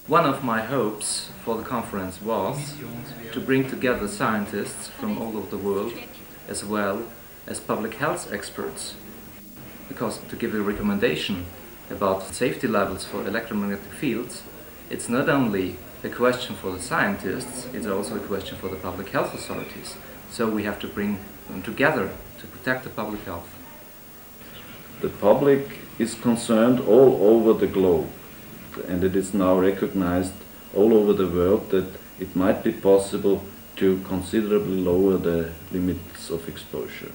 One of my hopes for the conference was to bring together scientists from all over the world as well as public health experts, because to give a recommendation about safety levels for electromagnetic fields, it's not only a question for the scientists, it's also a question for the public health authorities. So we have to bring them together to protect the public health. The public is concerned all over the globe, and it is now recognized all over the world that it might be possible to considerably lower the limits of exposure.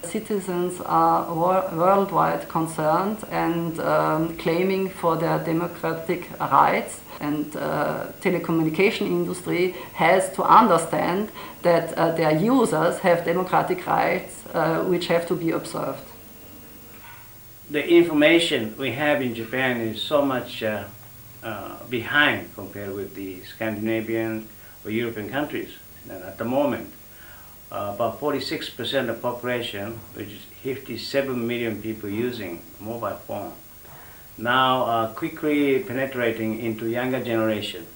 Citizens are worldwide concerned and claiming for their democratic rights, and telecommunication industry has to understand that their users have democratic rights which have to be observed. The information we have in Japan is so much behind compared with the Scandinavian or European countries at the moment. About 46% of population, which is 57 million people using mobile phone, now quickly penetrating into younger generation.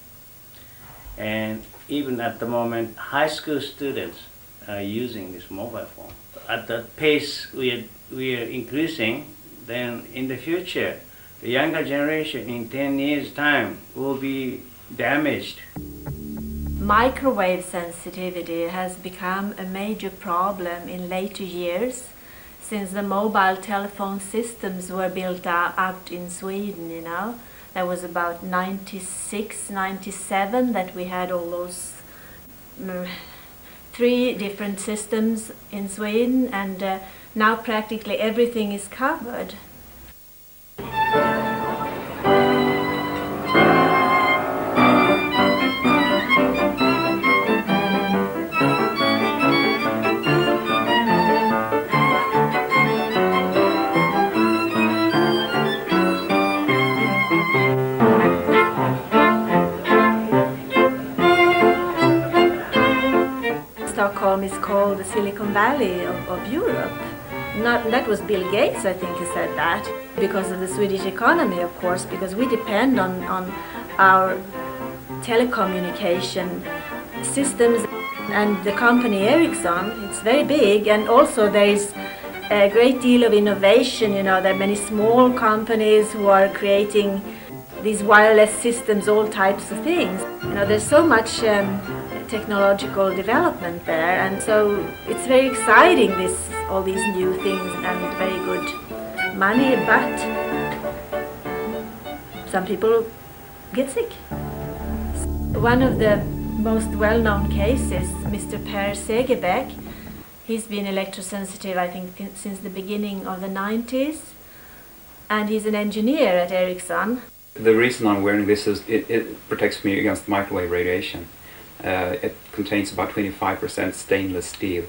And even at the moment, high school students are using this mobile phone. At the pace we are increasing, then in the future, the younger generation in 10 years' time will be damaged. Microwave sensitivity has become a major problem in later years, since the mobile telephone systems were built out in Sweden, you know. That was about 96, 97 that we had all those 3 different systems in Sweden, and now practically everything is covered. Stockholm is called the Silicon Valley of Europe. That was Bill Gates, I think, who said that, because of the Swedish economy, of course, because we depend on our telecommunication systems, and the company Ericsson, it's very big, and also there is a great deal of innovation, you know. There are many small companies who are creating these wireless systems, all types of things. You know, there's so much technological development there, and so it's very exciting, all these new things, and very good money, but some people get sick. One of the most well-known cases, Mr. Per Segerbäck, he's been electrosensitive, I think, since the beginning of the 90s, and he's an engineer at Ericsson. The reason I'm wearing this is it protects me against microwave radiation. It contains about 25% stainless steel.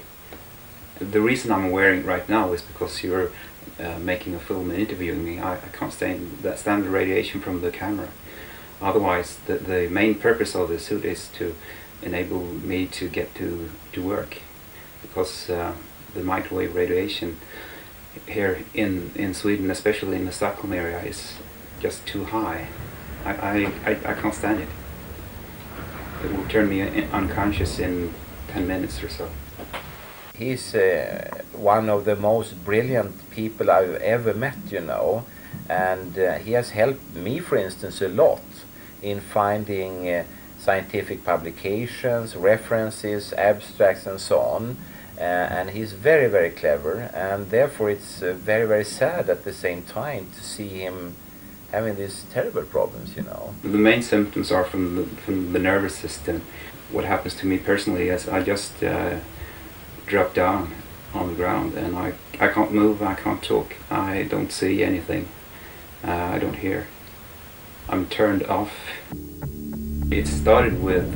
The reason I'm wearing it right now is because you're making a film and interviewing me. I can't stand the radiation from the camera. Otherwise, the main purpose of the suit is to enable me to get to work, because the microwave radiation here in Sweden, especially in the Stockholm area, is just too high. I can't stand it. It will turn me unconscious in 10 minutes or so. He's one of the most brilliant people I've ever met, you know, and he has helped me, for instance, a lot in finding scientific publications, references, abstracts, and so on. And he's very, very clever, and therefore it's very, very sad at the same time to see him having these terrible problems, you know. The main symptoms are from the nervous system. What happens to me personally is I just drop down on the ground, and I can't move, I can't talk, I don't see anything. I don't hear. I'm turned off. It started with